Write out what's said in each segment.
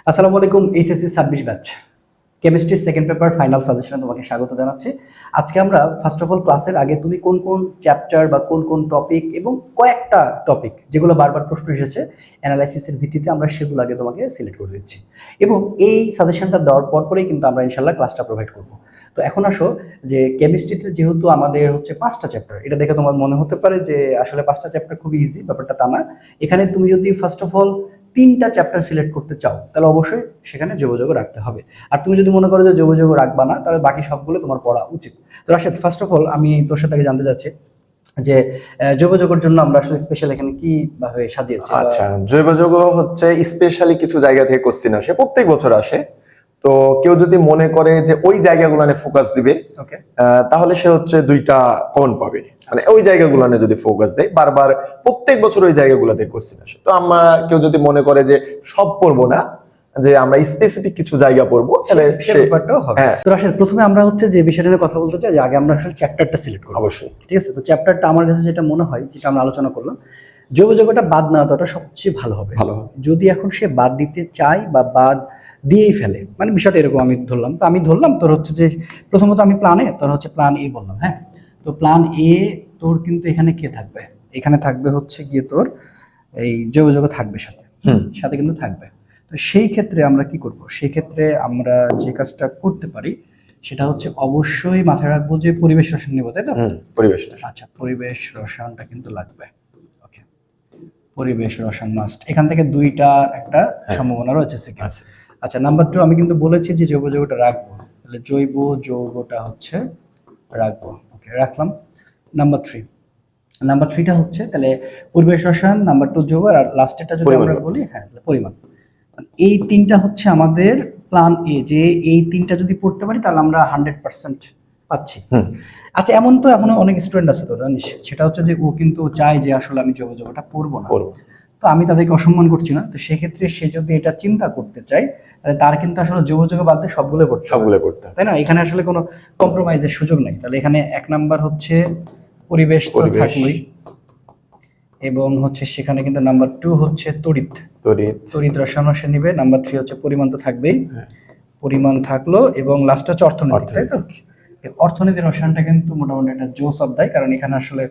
আসসালামু আলাইকুম। HSC 26 batch chemistry second paper final সাজেশনে তোমাকে স্বাগত জানাচ্ছি। আজকে আমরা ফার্স্ট অফ অল ক্লাসের আগে তুমি কোন কোন চ্যাপ্টার বা কোন কোন টপিক এবং কয়েকটা টপিক যেগুলো বারবার প্রশ্ন এসেছে অ্যানালাইসিসের ভিত্তিতে আমরা সেগুলো আগে তোমাকে সিলেক্ট করে দিচ্ছি এবং এই সাজেশনটা দেওয়ার পরেই কিন্তু আমরা ইনশাল্লাহ ক্লাসটা প্রোভাইড করব। তো এখন আসো যে কেমিস্ট্রিতে যেহেতু আমাদের হচ্ছে 5টা চ্যাপ্টার, এটা দেখে তোমার মনে হতে পারে যে আসলে 5টা চ্যাপ্টার খুবই ইজি, ব্যাপারটা তা না। এখানে তুমি যদি ফার্স্ট অফ অল 3টা চ্যাপ্টার সিলেক্ট করতে চাও তাহলে অবশ্যই সেখানে যোগাযোগ রাখতে হবে। আর তুমি যদি মনে করো যে যোগাযোগ রাখবা না তাহলে বাকি সবগুলো তোমার পড়া উচিত। তো রাশেদ, ফার্স্ট অফ অল আমি তোর সাথে আগে জানতে চাচ্ছি যে যোগাযোগের জন্য আমরা আসলে স্পেশাল এখানে কি ভাবে সাজিয়েছি। আচ্ছা, জৈব যৌগ হচ্ছে স্পেশালি কিছু জায়গা থেকে কোশ্চেন আসে, প্রত্যেক বছর আসে। তো কেউ যদি মনে করে যে ওই জায়গাগুলো নিয়ে ফোকাস দিবে, ওকে, তাহলে সে হচ্ছে 2টা কমন পাবে। মানে ওই জায়গাগুলো নিয়ে যদি ফোকাস দেয়, বারবার প্রত্যেক বছর ওই জায়গাগুলোতে কোশ্চেন আসে। তো আমরা কেউ যদি মনে করে যে সব পড়বো না, যে আমরা স্পেসিফিক কিছু জায়গা পড়বো, তাহলে সে ব্যাপারটাও হবে। তো রাশেদ, প্রথমে আমরা হচ্ছে যে বিষয়টা নিয়ে কথা বলতে চাই যে আগে আমরা আসলে চ্যাপ্টারটা সিলেক্ট করব। অবশ্যই ঠিক আছে, তো চ্যাপ্টারটা আমার কাছে যেটা মনে হয়, যেটা আমরা আলোচনা করলাম, যোগাযোগটা বাদ না দেওয়াটা সবচেয়ে ভালো হবে। যদি এখন সে বাদ দিতে চায় বা বাদ দিয়েই ফেলে, মানে বিষয়টা এরকম আমি ধরলাম। তো আমি ধরলাম তোর হচ্ছে যে প্রথমত আমি তোর হচ্ছে প্ল্যান এ বললাম। হ্যাঁ, তো প্ল্যান এ তোর কিন্তু এখানে কে থাকবে? এখানে থাকবে হচ্ছে গিয়ে তোর এই যোগাযোগ থাকবে সাথে সাথে কিন্তু থাকবে। তো সেই ক্ষেত্রে আমরা কি করব? সেই ক্ষেত্রে আমরা যে কাজটা করতে পারি সেটা হচ্ছে অবশ্যই মাথায় রাখবো যে পরিবেশ রসায়ন নিব, তাই তো? পরিবেশ। আচ্ছা, পরিবেশ রসায়নটা কিন্তু লাগবে। ওকে, পরিবেশ রসায়ন মাস্ট। এখান থেকে 2টার একটা সম্ভাবনা রয়েছে সেকেন্ড। আচ্ছা, নাম্বার 2 আমি কিন্তু বলেছি যে জৈব যৌগটা রাখবো, তাহলে জৈব যৌগটা হচ্ছে রাখবো। ওকে, রাখলাম। নাম্বার 3টা হচ্ছে তাহলে পরিবেশ রসায়ন, নাম্বার 2 যৌগ, আর লাস্টেরটা যদি আমরা বলি হ্যাঁ পরিমাণ। এই 3টা হচ্ছে আমাদের প্ল্যান এ, যে এই 3টা যদি পড়তে পারি তাহলে আমরা 100% পাচ্ছি। আচ্ছা, এমন তো এখনো অনেক স্টুডেন্ট আছে তোর জানিস, সেটা হচ্ছে যে ও কিন্তু চায় যে আসলে আমি যোগাযোগটা পড়বো না। তো আমি তাদেরকে অসম্মান করছি না। তো সেক্ষেত্রে সে যদি এটা চিন্তা করতে চায় তাহলে তার কিন্তু আসলে যোগাযোগ বাদ দিয়ে সবগুলো পড়তে, তাই না? এখানে আসলে কোনো কম্প্রোমাইজের সুযোগ নেই। তাহলে এখানে 1 নাম্বার হচ্ছে পরিবেশ তো থাকবেই, এবং হচ্ছে সেখানে কিন্তু নাম্বার 2 হচ্ছে তড়িৎ রসায়ন সে নিবে। নাম্বার 3 হচ্ছে পরিমাণ তো থাকবেই, পরিমাণ থাকলো, এবং লাস্ট হচ্ছে অর্থনীতি, তাই তো? অর্থনীতি রসায়নটা কিন্তু মোটামুটি একটা জোস অধ্যায়, কারণ এখানে আসলে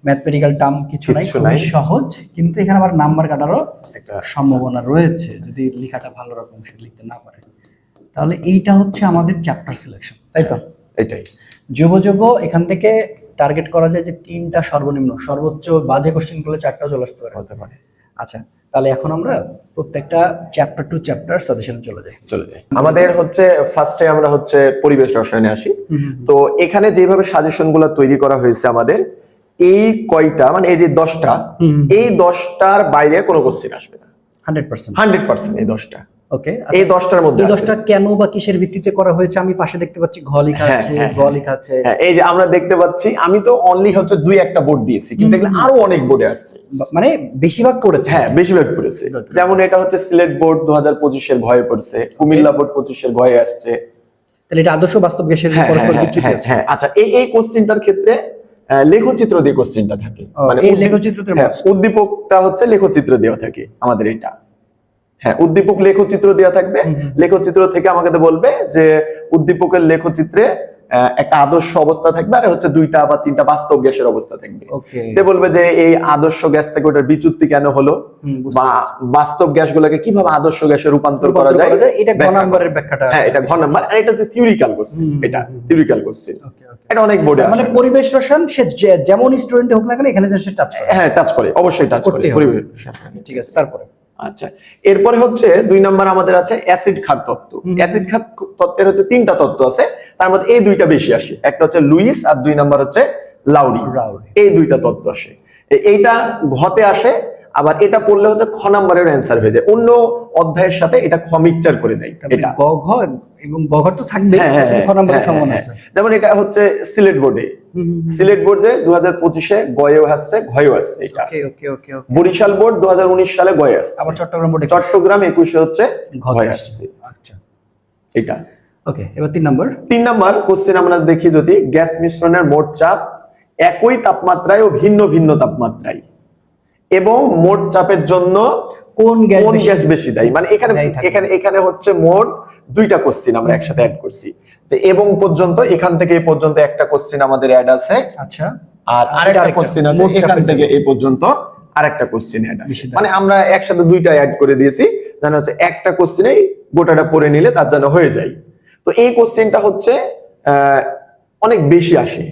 ম্যাথমেটিক্যাল টার্ম কিছু নাই, খুবই সহজ, কিন্তু এখানে আবার নাম্বার কাটারও একটা সম্ভাবনা রয়েছে যদি লেখাটা ভালো রকম সে লিখতে না পারে। তাহলে এইটা হচ্ছে আমাদের চ্যাপ্টার সিলেকশন, তাই তো? এটাই যোগাযোগ এখান থেকে টার্গেট করা যায় যে 3টা সর্বনিম্ন, সর্বোচ্চ বাজে কোশ্চেন করলে 4টাও চলে আসতে পারে। আচ্ছা, তাহলে এখন আমরা প্রত্যেকটা চ্যাপ্টার টু চ্যাপ্টার সাজেশনে চলে যাই। আমাদের হচ্ছে ফার্স্টে আমরা হচ্ছে পরিবেশ রসায়নে আসি। তো এখানে যেভাবে সাজেশন গুলো তৈরি করা হয়েছে আমাদের, এই কয়টা মানে এই যে 10টা, এই 10টার বাইরে কোনো কোশ্চেন আসবে না 100%। এই 10টা, ওকে, এই 10টার মধ্যে, এই 10টা কেন বা কিসের ভিত্তিতে করা হয়েছে? আমি পাশে দেখতে পাচ্ছি ঘ লেখা আছে, গ লেখা আছে। এই যে আমরা দেখতে পাচ্ছি, আমি তো অনলি হচ্ছে 2-1টা বোর্ড দিয়েছি, কিন্তু এগুলো আরো অনেক বোর্ডে আসছে, মানে বেশিরভাগ পড়েছে। হ্যাঁ, বেশিরভাগ পড়েছে। যেমন এটা হচ্ছে সিলেট বোর্ড 2025-এর ভয়ে পড়ছে, কুমিল্লা বোর্ড 25-এর ভয়ে আসছে। তাহলে এটা আদর্শ বাস্তব গ্যাসের পরস্পর বিচ্যুতি আছে। হ্যাঁ, আচ্ছা, এই কোশ্চেনটার ক্ষেত্রে লেখচিত্র দিয়ে কোশ্চেনটা থাকে, মানে এই লেখচিত্রতে উদ্দীপকটা হচ্ছে লেখচিত্র দেওয়া থাকে আমাদের এটা। হ্যাঁ, উদ্দীপক লেখচিত্র দেওয়া থাকবে, লেখচিত্র থেকে আমাকে বলবে যে উদ্দীপকের লেখচিত্রে একটা আদর্শ অবস্থা থাকবে, আর হচ্ছে 2টা বা 3টা বাস্তব গ্যাসের অবস্থা থাকবে। সে বলবে যে এই আদর্শ গ্যাস থেকে ওটার বিচ্যুতি কেন হলো, বা বাস্তব গ্যাসগুলোকে কিভাবে আদর্শ গ্যাসে রূপান্তর করা যায়, এটা ঘ নাম্বারের ব্যাখ্যাটা। হ্যাঁ, এটা ঘ নাম্বার, আর এটা হচ্ছে থিওরিক্যাল কোশ্চেন। এটা থিওরিক্যাল কোশ্চেন, এটা অনেক বোর্ডে মানে পরিবেশ রসায়ন সে যেমন স্টুডেন্ট হোক না কেন এখানে সে টাচ করে। হ্যাঁ, টাচ করে, অবশ্যই টাচ করে পরিবেশ। ঠিক আছে, তারপরে আচ্ছা, এরপরে হচ্ছে 2 নাম্বার আমাদের আছে অ্যাসিড ক্ষার তত্ত্ব। অ্যাসিড ক্ষার তত্ত্বের হচ্ছে 3টা তত্ত্ব আছে, তার মধ্যে এই 2টা বেশি আসে। একটা হচ্ছে লুইস, আর 2 নাম্বার হচ্ছে লাউরি। এই 2টা তত্ত্ব আসে, এইটা ঘতে আসে। আবার এটা পড়লে হচ্ছে খ নাম্বারের অ্যান্সার হয়ে যায়, অন্য অধ্যায়ের সাথে এটা খ মিক্সচার করে দেয়। এটা গ ঘ এবং গ ঘ তো থাকবে, খ নাম্বারের সম্ভাবনা আছে। যেমন এটা হচ্ছে সিলেট বোর্ডে 2025-এ গয়েও আসছে, ঘয়েও আসছে এটা। বরিশাল বোর্ড 2019 সালে গয়ে আসছে, আবার চট্টগ্রাম 21-এ হচ্ছে ঘয়ে আসছে। আচ্ছা, এটা ওকে। এবার 3 নাম্বার কোশ্চেন আমরা দেখি, যদি গ্যাস মিশ্রণের মোট চাপ একই তাপমাত্রায় ও ভিন্ন ভিন্ন তাপমাত্রায় এবং মোট চাপের জন্য কোন গ্যাস বেশি দেয়, মানে এখানে হচ্ছে মোট দুইটা কোশ্চেন আমরা একসাথে অ্যাড করছি, যে এবং পর্যন্ত এখান থেকে এই পর্যন্ত একটা কোশ্চেন আমাদের অ্যাড আছে, আচ্ছা, আর আরেকটা কোশ্চেন আছে এখান থেকে এই পর্যন্ত আরেকটা কোশ্চেন অ্যাড আছে, মানে আমরা একসাথে দুইটা অ্যাড করে দিয়েছি, জানা হচ্ছে একটা কোশ্চেনেই গোটাটা পড়ে নিলে তার জন্য হয়ে যায়। তো এই কোশ্চেনটা হচ্ছে অনেক বেশি আসে,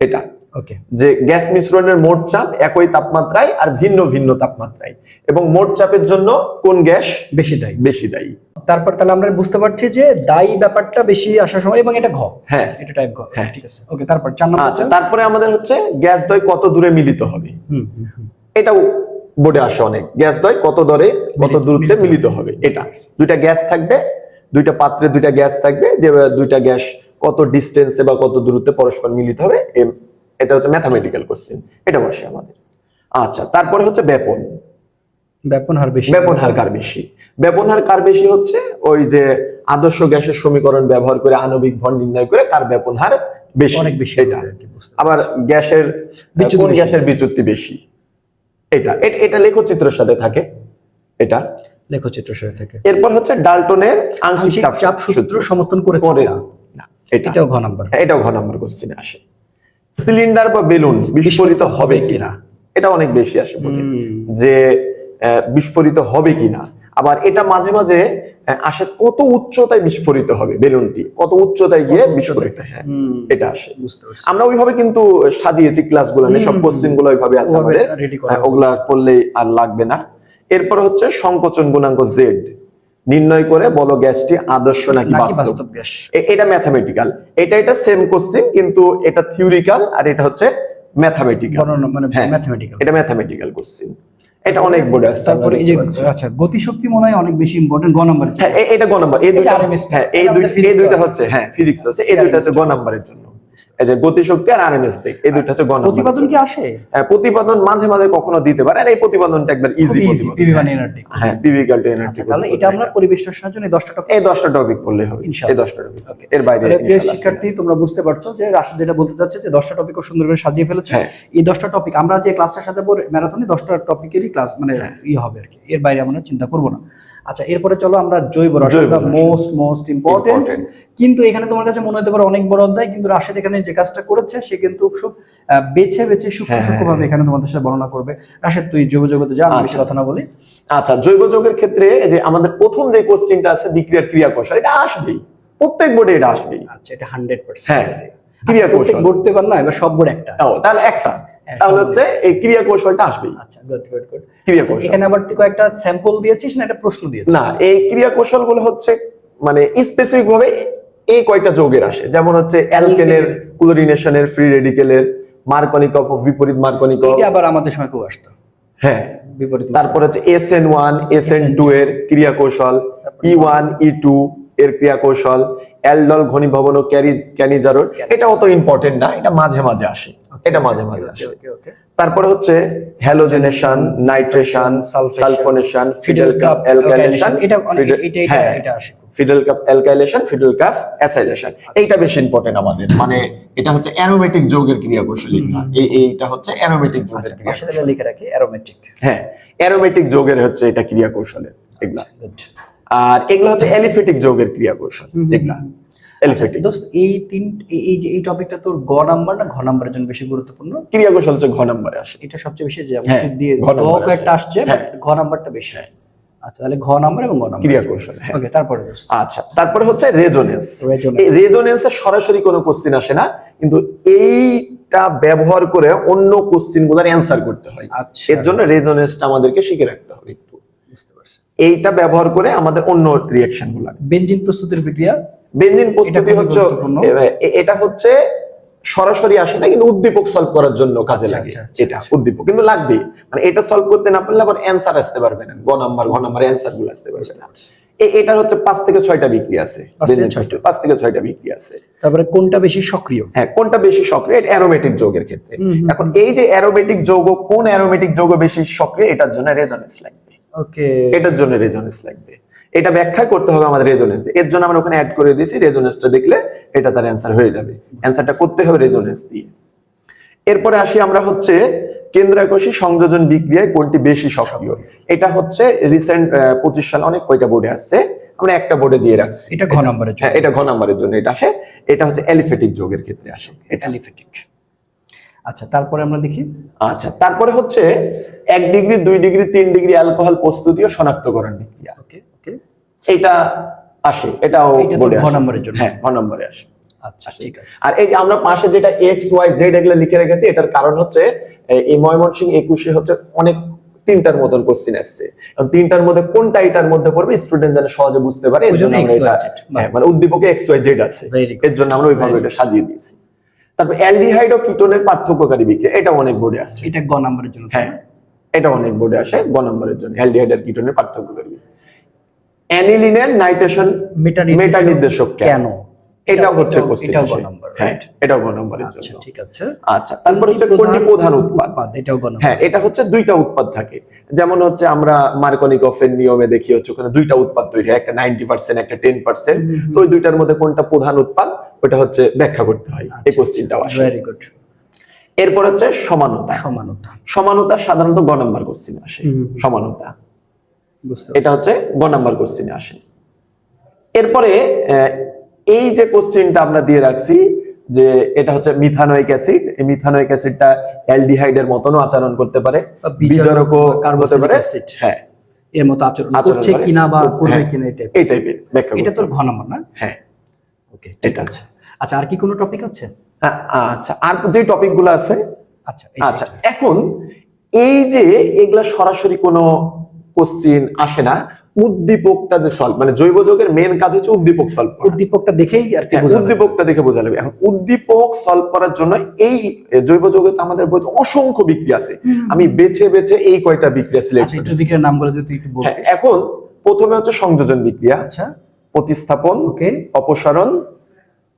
এটা ওকে, যে গ্যাস মিশ্রণের মোট চাপ একই তাপমাত্রায় আর ভিন্ন ভিন্ন তাপমাত্রায়, এবং মোট চাপের জন্য কোন গ্যাস বেশি দায়ী। তারপর তাহলে আমরা বুঝতে পারছি যে দায়ী ব্যাপারটা বেশি আসার সময়, এবং এটা ঘ, হ্যাঁ এটা টাইপ ঘ, ঠিক আছে ওকে। তারপর 4 নম্বর, আচ্ছা, তারপরে আমাদের হচ্ছে গ্যাস দ্বয় কত দূরে মিলিত হবে, এটাও বোর্ডে আসে অনেক, গ্যাস দ্বয় কত দূরত্বে মিলিত হবে। এটা দুইটা গ্যাস থাকবে, দুইটা পাত্রে দুইটা গ্যাস থাকবে, দুইটা গ্যাস কত ডিস্টেন্সে বা কত দূরত্বে পরস্পর মিলিত হবে, এটা হচ্ছে ম্যাথমেটিক্যাল কোশ্চেন, এটা বসে আমাদের। আচ্ছা, তারপরে হচ্ছে ব্যাপন হার কার বেশি হচ্ছে ওই যে আদর্শ গ্যাসের সমীকরণ ব্যবহার করে আণবিক ভর নির্ণয় করে কার ব্যাপন হার বেশি, অনেক বেশি। এটা আবার কোন গ্যাসের বিচ্যুতি বেশি, এটা লেখচিত্রের সাথে থাকে, এটা লেখচিত্রের সাথে থাকে। এরপর হচ্ছে ডাল্টনের আংশিক চাপ সূত্র সমর্থন করেছে না, এটাও ঘ নাম্বার, এটাও ঘ নাম্বার কোশ্চেনে আসে। সিলিন্ডার বা বেলুন বিস্ফোরিত হবে কিনা, এটা অনেক বেশি আসে যে বিস্ফোরিত হবে কিনা। আবার এটা মাঝে মাঝে আসে কত উচ্চতায় বিস্ফোরিত হবে বেলুনটি, কত উচ্চতায় গিয়ে বিস্ফোরিত, হ্যাঁ এটা আসে। আমরা ওইভাবে কিন্তু সাজিয়েছি ক্লাসগুলো, সব কোশ্চেন গুলো ওইভাবে আছে আমাদের, ওগুলা করলেই আর লাগবে না। এরপর হচ্ছে সংকোচন গুণাঙ্ক জেড নির্ণয় করে বলো গ্যাসটি আদর্শ নাকি বাস্তব গ্যাস, এটা ম্যাথমেটিক্যাল, এটা সেম কোশ্চেন, কিন্তু এটা থিওরিক্যাল আর এটা হচ্ছে ম্যাথমেটিক্যাল, মানে ম্যাথমেটিক্যাল, এটা ম্যাথমেটিক্যাল কোশ্চেন, এটা অনেক বোর্ডে আছে। তারপরে এই যে আচ্ছা গতিশক্তি মনে হয় অনেক বেশি ইম্পর্টেন্ট, গ নাম্বার, হ্যাঁ এটা গ নাম্বার, এই দুটো এই দুটো হচ্ছে, হ্যাঁ ফিজিক্স আছে, এই দুটো হচ্ছে গ নাম্বারের জন্য, এই যে গতিশক্তি আর আরএমএস বেগ, এই দুটো হচ্ছে গ নাম্বার। প্রতিপাদন কি আসে? হ্যাঁ প্রতিপাদন মাঝে মাঝে কখনো দিতে পারে, আর এই প্রতিপাদনটা একবার ইজি প্রতিপাদন, পিভি মানে এনার্জি, হ্যাঁ পিভি ইকুয়াল টু এনার্জি। তাহলে এটা আমরা পরিবেশ রসায়নের জন্য এই 10টা টপিক পড়লে হবে, এই 10টা টপিক, এর বাইরে প্রিয় শিক্ষার্থী তোমরা বুঝতে পারছো যে রাশিদ যেটা বলতে চাচ্ছে যে 10টা টপিক খুব সুন্দর করে সাজিয়ে ফেলেছে। এই 10টা টপিক আমরা যে ক্লাসটা সাজাবো ম্যারাথনে 10টা টপিকেরই ক্লাস মানে হবে আর কি, এর বাইরে আমরা চিন্তা করব না। আচ্ছা, এরপরে চলো আমরা জৈব রসায়ন, মোস্ট ইম্পর্টেন্ট। কিন্তু এখানে তোমার কাছে মনে হতে পারে অনেক বড় অধ্যায়, কিন্তু রাশিদ এখানে যে কাজটা করেছে সে কিন্তু খুব বেছে সূক্ষ্ম ভাবে এখানে তোমাদের সাথে বর্ণনা করবে। রাশিদ তুই জৈব জগতে যা, আমি বেশি কথা না বলি। আচ্ছা, জৈব যৌগের ক্ষেত্রে যে আমাদের প্রথম যে কোশ্চেনটা আছে বিক্রিয়ার ক্রিয়া কৌশল, এটা আসবেই প্রত্যেক বোর্ডে, এটা আসবেই। আচ্ছা, এটা 100%, হ্যাঁ ক্রিয়া কৌশল বলতে পার না, এবার সব বোর্ড একটা, তাহলে একটা, তাহলে হচ্ছে এই ক্রিয়া কৌশলটা আসবেই। আচ্ছা গুড, ক্রিয়া কৌশল এখানে আবার তুই কয়েকটা স্যাম্পল দিয়েছিস না, এটা প্রশ্ন দিয়েছিস? না, এই ক্রিয়া কৌশল গুলো হচ্ছে মানে স্পেসিফিক ভাবে এই কয়টা যৌগের আসে, যেমন হচ্ছে অ্যালকেনের, ক্লোরিনেশনের, ফ্রি রেডিকেলের, মার্কনিকভ ও বিপরীত মার্কনিকভ, এটা আবার আমাদের সময় খুব আসতো, হ্যাঁ বিপরীত। তারপর হচ্ছে SN1 SN2 এর ক্রিয়া কৌশল, E1 E2 এর ক্রিয়া কৌশল, অ্যালডল ঘনীভবন ও ক্যানিজারোর, এটা অত ইম্পর্টেন্ট না, এটা মাঝে মাঝে আসে, এটা মাঝে মাঝে আসে। তারপরে হচ্ছে হ্যালোজেনেশন, নাইট্রেশন, সালফোনেশন, ফিডেল কাপ অ্যালকাইলেশন, এটা আসে, ফিডেল কাপ অ্যালকাইলেশন, ফিডেল কাপ অ্যাসাইলেশন, এইটা বেশি ইম্পর্টেন্ট আমাদের, মানে এটা হচ্ছে অ্যারোমেটিক যৌগের ক্রিয়া কৌশল, এইটা হচ্ছে অ্যারোমেটিক যৌগের ক্রিয়া কৌশল, আসলে লিখে রাখি অ্যারোমেটিক, হ্যাঁ অ্যারোমেটিক যৌগের হচ্ছে এটা ক্রিয়া কৌশলের এগুলা। আর এগুলো হচ্ছে অ্যালিফেটিক যৌগের ক্রিয়া কৌশল, এগুলা অ্যালিফেটিক। দোস্ত এই টপিকটা তোর গ নাম্বার না ঘ নাম্বারের জন্য বেশি গুরুত্বপূর্ণ? ক্রিয়া কৌশল হচ্ছে ঘ নাম্বারে আসে, এটা সবচেয়ে বেশি যে দিয়ে একটা আসছে, ঘ নাম্বারটা বেশি। আচ্ছা, তাহলে ঘ নাম্বার এবং গ নাম্বার ক্রিয়া কৌশল। ওকে, তারপরে আচ্ছা, তারপরে হচ্ছে রেজোনেন্স। এই রেজোনেন্সের সরাসরি কোনো কোশ্চেন আসে না, কিন্তু এইটা ব্যবহার করে অন্য কোশ্চেন গুলোর অ্যানসার করতে হয়। আচ্ছা, এর জন্য রেজোনেন্সটা আমাদেরকে শিখে রাখতে হবে একটু, বুঝতে পারছি। এইটা ব্যবহার করে আমাদের অন্য রিঅ্যাকশন গুলো, বেনজিন প্রস্তুতির বিক্রিয়া, বেনজিন প্রস্তুতি হচ্ছে এটা হচ্ছে সরাসরি আসে না, কিন্তু উদ্দীপক সলভ করার জন্য কাজে লাগে, এটা উদ্দীপক কিন্তু লাগবে, মানে এটা সলভ করতে না পারলে আবার অ্যানসার আসতে পারবে না, ঘ নাম্বার অ্যানসার গুলো আসতে পারবে না। এটার হচ্ছে 5 থেকে 6টা বিক্রিয়া আছে, 5 থেকে 6টা বিক্রিয়া আছে। তারপরে কোনটা বেশি সক্রিয়? হ্যাঁ, কোনটা বেশি সক্রিয়, এটা অ্যারোমেটিক যৌগের ক্ষেত্রে। এখন এই যে অ্যারোমেটিক যৌগ, কোন অ্যারোমেটিক যৌগ বেশি সক্রিয়, এটার জন্য রেজোনেন্স লাগবে। ওকে, এটার জন্য রেজোনেন্স লাগবে, এটা ব্যাখ্যা করতে হবে আমাদের রেজোনেন্স, এর জন্য আমরা ওখানে অ্যাড করে দিয়েছি, রেজোনেন্সটা দেখলে এটা তার অ্যানসার হয়ে যাবে, অ্যানসারটা করতে হবে রেজোনেন্স দিয়ে। এরপরে আসি আমরা হচ্ছে কেন্দ্রাকোষী সংযোজন বিক্রিয়ায় কোনটি বেশি সক্রিয়? এটা হচ্ছে রিসেন্ট 25 সালে অনেক কয়টা বোর্ডে আসছে, আমরা একটা বোর্ডে দিয়ে রাখছি। এটা ঘ নম্বরের জন্য। হ্যাঁ, এটা ঘ নম্বরের জন্য এটা আসে। এটা হচ্ছে অ্যালিফ্যাটিক যৌগের ক্ষেত্রে আসে। এটা অ্যালিফ্যাটিক। আচ্ছা, তারপরে আমরা দেখি। আচ্ছা, তারপরে হচ্ছে 1 ডিগ্রি 2 ডিগ্রি 3 ডিগ্রি অ্যালকোহল প্রস্তুতি ও শনাক্তকরণ বিক্রিয়া। ওকে ওকে, এটা আসে, এটাও এটা তো বোর্ডে ঘ আসে। নম্বরের জন্য। হ্যাঁ, ঘ নম্বরে আসে। আচ্ছা ঠিক আছে। আর এই যে আমরা পাশে যেটা এক্স ওয়াই জেড এগুলো লিখে রেখেছি, এটার কারণ হচ্ছে এই ময়মনসিংহ 21-এ হচ্ছে অনেক 3টার মতন কোশ্চেন আসছে, এবং 3টার মধ্যে কোনটা এটার মধ্যে পড়বে স্টুডেন্ট যেন সহজে বুঝতে পারে, এর জন্য আমরা এটা মানে উদ্দীপকে এক্স ওয়াই জেড আছে, এর জন্য আমরা ওইভাবে এটা সাজিয়ে দিয়েছি। তারপর অ্যালডিহাইড ও কিটোনের পার্থক্যকারী বিক্রিয়া, এটা অনেক বোর্ডে আসছে। এটা গ নম্বরের জন্য। হ্যাঁ, এটা অনেক বোর্ডে আসে গ নম্বরের জন্য, অ্যালডিহাইড আর কিটোনের পার্থক্যকারী বিক্রিয়া। অ্যানিলিনের নাইট্রেশন মেটা নির্দেশক কেন? এটা হচ্ছে কোশ্চেন। এটাও গ নম্বর। হ্যাঁ, এটাও গ নম্বরের জন্য। আচ্ছা ঠিক আছে। আচ্ছা, তারপর হচ্ছে কোনটি প্রধান উৎপাদ? এটাও গ নম্বর। হ্যাঁ, এটা হচ্ছে 2টা উৎপাদ থাকে, যেমন হচ্ছে আমরা মার্কনিকফের নিয়মে দেখি হচ্ছে ওখানে 2টা উৎপাদ তৈরি হয়, একটা 90% একটা 10%। তো ওই 2টার মধ্যে কোনটা প্রধান উৎপাদ ওটা হচ্ছে ব্যাখ্যা করতে হয়, এই কোশ্চেনটাও আসে। Very good. এরপর হচ্ছে সমানতা। সমানতা সাধারণত গ নম্বর কোশ্চেন আসে। সমানতা, এটা হচ্ছে গ নম্বর কোশ্চেনে আসে। এরপরে এই যে কোশ্চেনটা আমরা দিয়ে রাখছি যে এটা হচ্ছে মিথানোয়িক অ্যাসিড, এই মিথানোয়িক অ্যাসিডটা অ্যালডিহাইডের মতনও আচরণ করতে পারে, বিজারকও হতে পারে। হ্যাঁ, এর মতো আচরণ করছে কিনা বা করবে কিনা এই টাইপের ব্যাখ্যা। এটা তোর ঘ নম্বর না? হ্যাঁ, ওকে ঠিক আছে। আচ্ছা, আর কি কোনো টপিক আছে? আচ্ছা, আর যে টপিকগুলো আছে। আচ্ছা আচ্ছা, এখন এই যে এগুলা সরাসরি কোনো কোশ্চেন আসে না, উদ্দীপকটা যে সলভ, মানে জৈব যৌগের মেন কাজ হচ্ছে উদ্দীপক সলভ করা। উদ্দীপকটা দেখেই আর কি বোঝা, উদ্দীপকটা দেখে বোঝা যাবে। এখন উদ্দীপক সলভ করার জন্য এই জৈব যৌগে তো আমাদের বইতে অসংখ্য বিক্রিয়া আছে, আমি বেছে বেছে এই কয়টা বিক্রিয়া সিলেক্ট করেছি। একটু বিক্রিয়ার নামগুলো যদি একটু বলতে। এখন প্রথমে হচ্ছে সংযোজন বিক্রিয়া। আচ্ছা, প্রতিস্থাপন, ওকে, অপসারণ,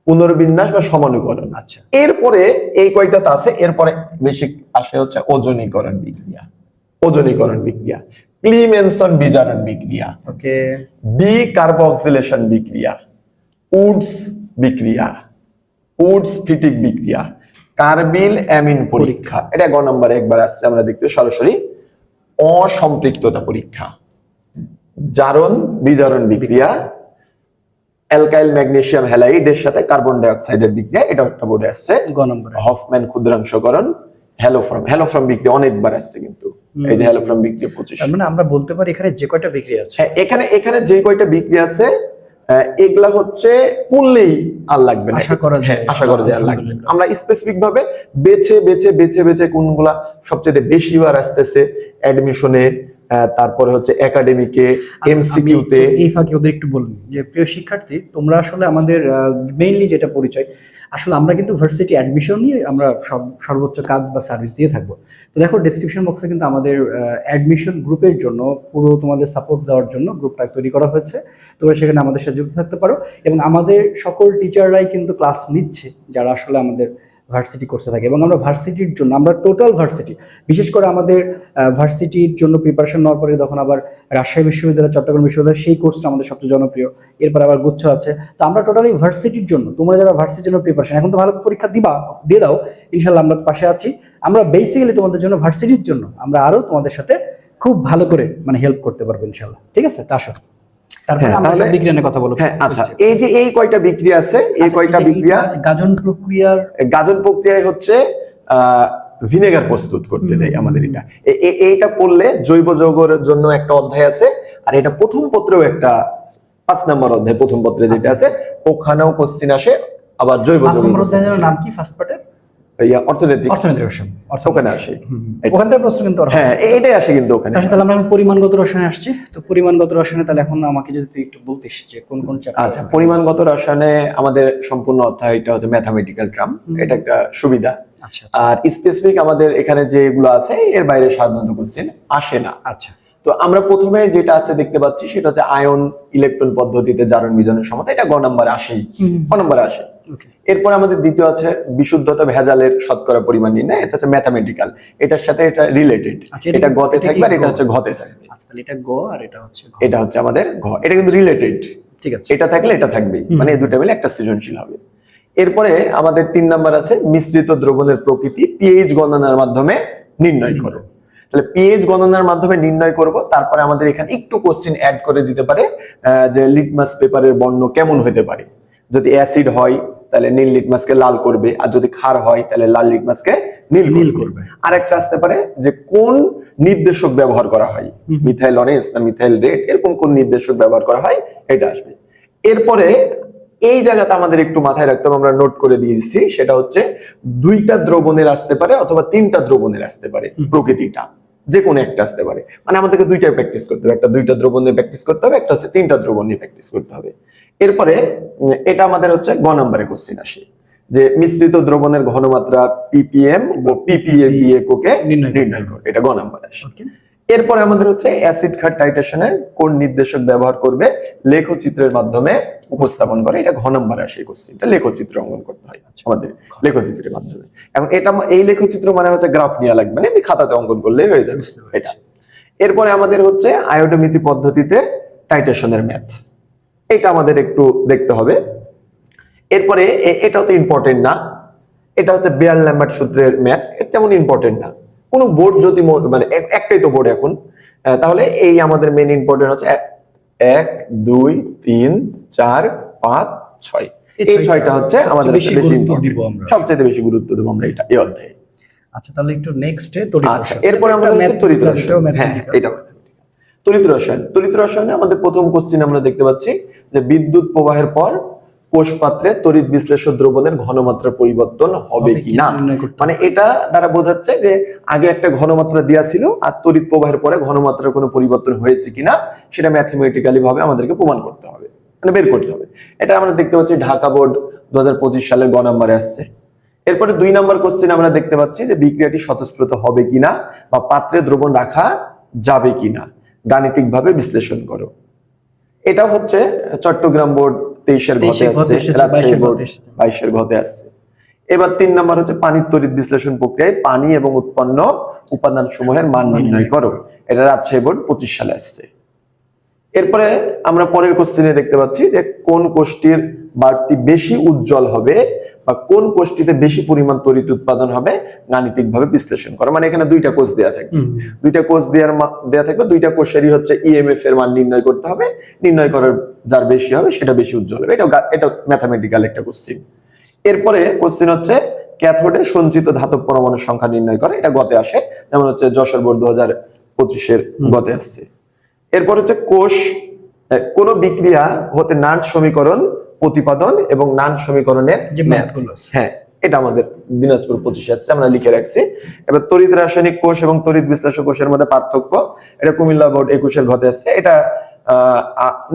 পুনর্বিন্যাস বা সমানুকরণ। আচ্ছা, এরপরে এই কয়টা তো আছে, এরপরে বেশি আসে হচ্ছে ওজনীকরণ বিক্রিয়া। ওজনীকরণ বিক্রিয়া, ক্লিমেনসন বিজারণ বিক্রিয়া, ওকে, ডিকার্বক্সিলেশন বিক্রিয়া, উডস বিক্রিয়া, উডস ফিটিক বিক্রিয়া, কার্বিল অ্যামিন পরীক্ষা। এটা গ নম্বরে একবার আসছে, আমরা দেখতে সরাসরি অসম্পৃক্ততা পরীক্ষা, জারণ বিজারণ বিক্রিয়া, অ্যালকাইল ম্যাগনেসিয়াম হ্যালাইডের সাথে কার্বন ডাই অক্সাইডের বিক্রিয়া, এটা একটা বোর্ডে আসছে গ নম্বরে। হফম্যান ক্ষুদ্রাংশকরণ, হ্যালোফর্ম বিক্রিয়া অনেকবার আসছে, কিন্তু এই যে হ্যালোফর্ম বিক্রিয়া 25। মানে আমরা বলতে পারি এখানে যে কয়টা বিক্রিয়া আছে, এখানে যে কয়টা বিক্রিয়া আছে এগুলা হচ্ছে পড়লেই আর লাগবে না, আশা করা যায় আর লাগবে না। আমরা স্পেসিফিক ভাবে বেছে বেছে কোনগুলা সবচেয়ে বেশি বার আসতেছে অ্যাডমিশনে, তারপরে হচ্ছে একাডেমিকে, এমসিকিউতে। এই ফাঁকে ওদের একটু বলবি যে প্রিয় শিক্ষার্থী, তোমরা আসলে আমাদের মেইনলি যেটা পরিচয়, আসলে আমরা কিন্তু ভার্সিটি অ্যাডমিশন নিয়ে আমরা সর্বোচ্চ কাজ বা সার্ভিস দিয়ে থাকবো। তো দেখো ডেসক্রিপশন বক্সে কিন্তু আমাদের অ্যাডমিশন গ্রুপের জন্য পুরো তোমাদের সাপোর্ট দেওয়ার জন্য গ্রুপটা তৈরি করা হয়েছে। তোমরা সেখানে আমাদের সাথে যুক্ত থাকতে পারো, এবং আমাদের সকল টিচাররাই কিন্তু ক্লাস নিচ্ছে যারা আসলে আমাদের ভার্সিটি কোর্সে থাকে। এবং আমরা ভার্সিটির জন্য, আমরা টোটাল ভার্সিটি, বিশেষ করে আমাদের ভার্সিটির জন্য প্রিপারেশন নেওয়ার পরে তখন আবার রাজশাহী বিশ্ববিদ্যালয়, চট্টগ্রাম বিশ্ববিদ্যালয়, সেই কোর্সটা আমাদের সবচেয়ে জনপ্রিয়। এরপর আবার গুচ্ছ আছে। তো আমরা টোটালি ভার্সিটির জন্য, তোমরা যারা ভার্সিটির জন্য প্রিপারেশন, এখন তো ভালো পরীক্ষা দিয়ে দাও ইনশাল্লাহ, আমরা পাশে আছি। আমরা বেসিক্যালি তোমাদের জন্য, ভার্সিটির জন্য আমরা আরো তোমাদের সাথে খুব ভালো করে মানে হেল্প করতে পারবো ইনশাল্লাহ। ঠিক আছে, তা আসো তারপরে আমরা বিক্রিয়া নিয়ে কথা বলবো। হ্যাঁ, আচ্ছা, এই যে এই কয়টা বিক্রিয়া আছে, এই কয়টা বিক্রিয়া গাজন প্রক্রিয়ায় হচ্ছে ভিনেগার প্রস্তুত করতে দেয় আমাদের। এইটা পড়লে জৈব যৌগের জন্য একটা অধ্যায় আছে, আর এটা প্রথম পত্রেও একটা 5 নম্বর অধ্যায়, প্রথম পত্রে যেটা আছে ওখানেও কোশ্চেন আসে। আবার জৈব যৌগ 5 নম্বর অধ্যায়ের নাম কি? ফার্স্ট পার্টের অর্থনৈতিক রসায়ন, ওখানে আসে। ওখান থেকে প্রশ্ন কিন্তু হ্যাঁ, এটাই আসে কিন্তু ওখানে। তাহলে আমরা পরিমাণগত রসায়নে আসছি। তো পরিমাণগত রসায়নে তাহলে এখন আমাকে যদি তুই একটু বলতিস যে কোন কোন চ্যাপ্টার। আচ্ছা, পরিমাণগত রসায়নে আমাদের সম্পূর্ণ অধ্যায়টা হচ্ছে ম্যাথমেটিক্যাল টার্ম, এটা একটা সুবিধা। আর স্পেসিফিক আমাদের এখানে যেগুলো আছে এর বাইরে সাধারণত কোশ্চেন আসে না। আচ্ছা, তো আমরা প্রথমে যেটা আছে দেখতে পাচ্ছি সেটা হচ্ছে আয়ন ইলেকট্রন পদ্ধতিতে জারণ বিজারণের সমতা, এটা গ নম্বরে আসে, গ নম্বরে আসে। এরপর আমাদের দ্বিতীয় আছে বিশুদ্ধতা ভেজালের শতকরা পরিমাণ নির্ণয়, এটা হচ্ছে ম্যাথমেটিক্যাল, এটার সাথে এটা রিলেটেড, এটা গতে থাকবে আর এটা হচ্ছে ঘতে থাকবে। আচ্ছা, তাহলে এটা গ আর এটা হচ্ছে আমাদের ঘ, এটা কিন্তু রিলেটেড। ঠিক আছে, এটা থাকলে এটা থাকবেই, মানে এই দুটো মিলে একটা সৃজনশীল হবে। এরপরে আমাদের 3 নাম্বার আছে মিশ্রিত দ্রবণের প্রকৃতি পিএইচ গণনার মাধ্যমে নির্ণয় করো। তাহলে পিএইচ গণনার মাধ্যমে নির্ণয় করব। তারপরে আমাদের এখানে একটু কোশ্চেন অ্যাড করে দিতে পারে যে লিটমাস পেপারের বর্ণ কেমন হতে পারে। যদি অ্যাসিড হয় তাহলে নীল লিটমাসকে লাল করবে, আর যদি ক্ষার হয় তাহলে লাল লিটমাসকে নীল করবে। আরেকটা আসতে পারে যে কোন নির্দেশক ব্যবহার করা হয়, মিথাইল অরেঞ্জ না মিথাইল রেড, এরকম কোন নির্দেশক ব্যবহার করা হয় এটা আসবে। এরপরে এই জায়গাতে আমাদের একটু মাথায় রাখতে হবে, আমরা নোট করে দিয়ে দিচ্ছি, সেটা হচ্ছে 2টা দ্রবণের আসতে পারে অথবা 3টা দ্রবণের আসতে পারে, প্রকৃতিটা যে কোনো একটা আসতে পারে। মানে আমাদেরকে 2টাই প্র্যাকটিস করতে হবে, একটা 2টা দ্রবণ নিয়ে প্র্যাকটিস করতে হবে, একটা হচ্ছে 3টা দ্রবণ নিয়ে প্র্যাকটিস করতে হবে। এরপরে এটা আমাদের হচ্ছে গ নম্বরে কোশ্চেন আসে যে মিশ্রিত দ্রবণের ঘনমাত্রা ppm ও ppA/কে নির্ণয় করে, এটা গ নম্বরে আসে। এরপরে আমাদের হচ্ছে অ্যাসিড ক্ষার টাইট্রেশনে কোন নির্দেশক ব্যবহার করবে, লেখচিত্রের মাধ্যমে উপস্থাপন করে, এটা ঘ নম্বরে আসে। কোশ্চেনটা লেখচিত্র অঙ্কন করতে হয় আমাদের লেখচিত্রের মাধ্যমে। এখন এটা এই লেখচিত্র মানে হচ্ছে গ্রাফ নেওয়া লাগবে না, এমনি খাতাতে অঙ্কন করলেই হয়ে যাবে এটা। এরপরে আমাদের হচ্ছে আয়োডোমিতি পদ্ধতিতে টাইট্রেশনের ম্যাথ, এটা আমাদের একটু দেখতে হবে। এরপরে এটাও তো ইম্পর্টেন্ট না, এটা হচ্ছে বেয়ার ল্যাম্বার্ট সূত্রের ম্যাথ, এটা তেমন ইম্পর্টেন্ট না। কোন বোর্ড যদি মানে একটাই তো বোর্ড এখন, তাহলে এই আমাদের মেইন ইম্পর্টেন্ট হচ্ছে 1 2 3 4 5 6, এই 6টা হচ্ছে আমাদের সবচেয়ে বেশি গুরুত্ব দেব আমরা এটা এই অধ্যায়ে। আচ্ছা, তাহলে একটু নেক্সটে তড়িৎ রসায়ন। আচ্ছা, এরপর আমরা তড়িৎ রসায়ন। হ্যাঁ, এটা তড়িৎ রসায়ন। তড়িৎ রসায়নে আমাদের প্রথম কোশ্চেন আমরা দেখতে পাচ্ছি যে বিদ্যুৎ প্রবাহের পর কোষ পাত্রে তড়িৎ বিশ্লেষ্য দ্রবণের ঘনমাত্রা পরিবর্তন হবে কিনা। মানে এটা দ্বারা বোঝাচ্ছে যে আগে একটা ঘনমাত্রা দেওয়া ছিল আর তড়িৎ প্রবাহের পরে ঘনমাত্রার কোনো পরিবর্তন হয়েছে কিনা সেটা ম্যাথমেটিক্যালি ভাবে আমাদেরকে প্রমাণ করতে হবে, মানে বের করতে হবে। এটা আমরা দেখতে পাচ্ছি ঢাকা বোর্ড 2025 সালের গ নম্বরে আসছে। এরপরে 2 নম্বর কোশ্চেন আমরা দেখতে পাচ্ছি যে বিক্রিয়াটি স্বতঃস্ফূর্ত হবে কিনা বা পাত্রে দ্রবণ রাখা যাবে কিনা, গাণিতিক ভাবে বিশ্লেষণ করো। এটা হচ্ছে চট্টগ্রাম বোর্ড 23-এর ঘতে আসছে, রাজশাহী বোর্ড 22-এর ঘতে আসছে। এবার 3 নম্বর হচ্ছে পানির তড়িৎ বিশ্লেষণ প্রক্রিয়ায় পানি এবং উৎপন্ন উপাদান সমূহের মান নির্ণয় করো, এটা রাজশাহী বোর্ড 25 সালে আসছে। এরপরে আমরা পরের কোশ্চেনে দেখতে পাচ্ছি যে কোন কোষটির বাড়তি বেশি উজ্জ্বল হবে বা কোন কোষটিতে বেশি পরিমাণ তড়িৎ উৎপাদন হবে গাণিতিক ভাবে বিশ্লেষণ করা। মানে এখানে 2টা কোষ দেয়া থাকবে, 2টা কোষ দেয়া থাকবে, 2টা কোষেরই হচ্ছে ইএমএফ এর মান নির্ণয় করতে হবে, নির্ণয় করার যার বেশি হবে সেটা বেশি উজ্জ্বল হবে। এটা ম্যাথমেটিক্যাল একটা কোশ্চেন। এরপরে কোশ্চেন হচ্ছে ক্যাথোডে সঞ্চিত ধাতব পরমাণুর সংখ্যা নির্ণয় করে, এটা গতে আসে, যেমন হচ্ছে যশোর বোর্ড 2025-এর গতে আসছে। এরপর হচ্ছে কোষ কোন বিক্রিয়া হতে নান্ট সমীকরণ প্রতিপাদন এবং নান্ট সমীকরণের যে ম্যাথগুলো, হ্যাঁ এটা আমাদের দিনাজপুর 25 আসছে, আমরা লিখে রাখছি। এবার তড়িৎ রাসায়নিক কোষ এবং তড়িৎ বিশ্লেষক কোষের মধ্যে পার্থক্য, এটা কুমিল্লা বোর্ড 21-এর ঘতে আসছে, এটা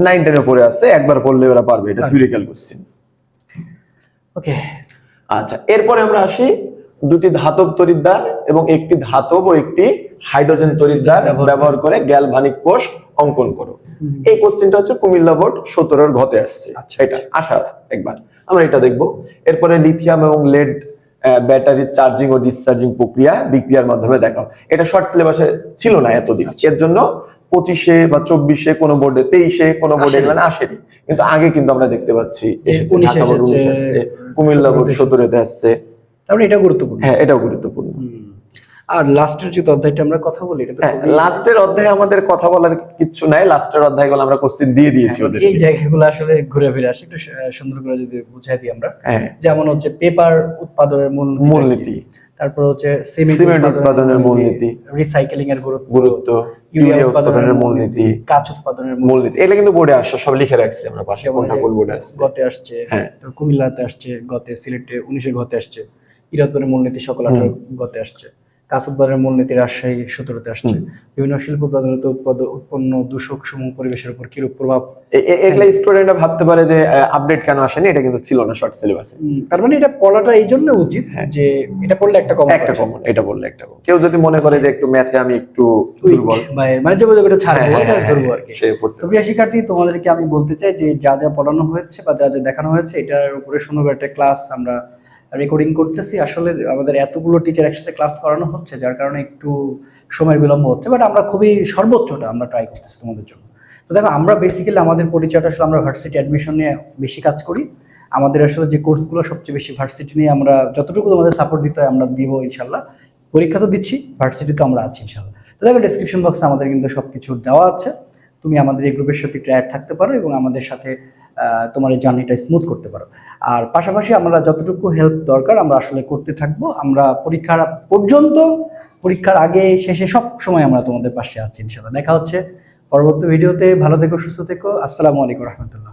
9-10-এ পড়ে আসছে, একবার পড়লে ওরা পারবে, এটা থিওরিক্যাল কোশ্চেন। ওকে, আচ্ছা, এরপরে আমরা আসি 2টি ধাতব তড়িৎদ্বার এবং একটি ধাতব ও একটি হাইড্রোজেন তড়িৎদ্বার ব্যবহার করে গ্যালভানিক কোষ অঙ্কন করো। এই কোশ্চেনটা হচ্ছে কুমিল্লা বোর্ড 17-এর ঘতে আসছে, এটা আশা আছে, একবার আমরা এটা দেখবো। এরপরে লিথিয়াম এবং লেড ব্যাটারি চার্জিং ও ডিসচার্জিং প্রক্রিয়া বিক্রিয়ার মাধ্যমে দেখাও, এটা শর্ট সিলেবাসে ছিল না এতদিন, এর জন্য 25-এ বা 24-এ কোন বোর্ডে, 23-এ কোন বোর্ডে মানে আসেনি, কিন্তু আগে কিন্তু আমরা দেখতে পাচ্ছি এসেছে, ঢাকা বোর্ড 19 আসছে, কুমিল্লা বোর্ড 17-এতে আসছে, তাহলে এটা গুরুত্বপূর্ণ। হ্যাঁ, এটাও গুরুত্বপূর্ণ। আর লাস্টের যে অধ্যায়টা আমরা কথা বলি, এটা তো লাস্টের অধ্যায়ে আমাদের কথা বলার কিছু নাই, লাস্টের অধ্যায়গুলো আমরা কোশ্চেন দিয়ে দিয়েছি ওদের। এই জায়গাগুলো আসলে ঘুরে ফিরে আসে, একটু সুন্দর করে যদি বুঝাই দিই আমরা। যেমন হচ্ছে পেপার উৎপাদনের মূলনীতি, তারপর হচ্ছে সিমেন্ট উৎপাদনের মূলনীতি, রিসাইক্লিং এর গুরুত্ব, ইউরিয়া উৎপাদনের মূলনীতি, কাঁচ উৎপাদনের মূলনীতি, এগুলো কিন্তু বোর্ডে আসছে, সব লিখে রাখছি আমরা পাশে, কোনটা কোন বোর্ডে আসছে। গতে আসছে, কুমিল্লাতে আসছে গতে, সিলেটে 19-এর গতে আসছে, ইরাদপুরের মূলনীতি সকল 18 গতে আসছে, কাঁচ উৎপাদনের মূলনীতি রাজশাহী 17-তে আসছে। বিভিন্ন শিল্প উৎপাদনত উৎপন্ন দূষক সমূহ পরিবেশের উপর কিরূপ প্রভাব, এগুলা স্টুডেন্টরা ভাবতে পারে যে আপডেট কেন আসেনি, এটা কিন্তু ছিল না শর্ট সিলেবাসে। তার মানে এটা পড়াটা এই জন্য উচিত যে এটা পড়লে একটা কমন, এটা বললে একটা কমন। কেউ যদি মনে করে যে একটু ম্যাথে আমি একটু দুর্বল, মানে যোগাযোগটা ছাড়বো, এটা ধরবো আর কি। তো প্রিয় শিক্ষার্থী, তোমাদেরকে আমি বলতে চাই যে যা যা পড়ানো হয়েছে বা যা যা দেখানো হয়েছে, এটার উপরে সুন্দর একটা ক্লাস আমরা রেকর্ডিং করতেছি। আসলে আমাদের এতগুলো টিচার একসাথে ক্লাস করানো হচ্ছে, যার কারণে একটু সময়ের বিলম্ব হচ্ছে, বাট আমরা খুবই সর্বোচ্চটা আমরা ট্রাই করতেছি তোমাদের জন্য। তো দেখো, আমরা বেসিক্যালি আমাদের পরিচয়টা আসলে আমরা ভার্সিটি অ্যাডমিশন নিয়ে বেশি কাজ করি। আমাদের আসলে যে কোর্সগুলো সবচেয়ে বেশি ভার্সিটি নিয়ে আমরা যতটুকু তোমাদের সাপোর্ট দিতে হয় আমরা দিব ইনশাল্লাহ। পরীক্ষা তো দিচ্ছি, ভার্সিটি তো আমরা আছি ইনশাল্লাহ। তো দেখো ডেসক্রিপশন বক্সে আমাদের কিন্তু সবকিছু দেওয়া আছে, তুমি আমাদের এই গ্রুপের সাথে একটু অ্যাড থাকতে পারো এবং আমাদের সাথে তোমার এই জার্নিটা স্মুথ করতে পারো। আর পাশাপাশি আমরা যতটুকু হেল্প দরকার আমরা আসলে করতে থাকবো। আমরা পরীক্ষার পর্যন্ত, পরীক্ষার আগে শেষে সব সময় আমরা তোমাদের পাশে আছি ইনশাল্লাহ। দেখা হচ্ছে পরবর্তী ভিডিওতে। ভালো থেকো, সুস্থ থেকো। আসসালামু আলাইকুম রহমতুল্লাহ।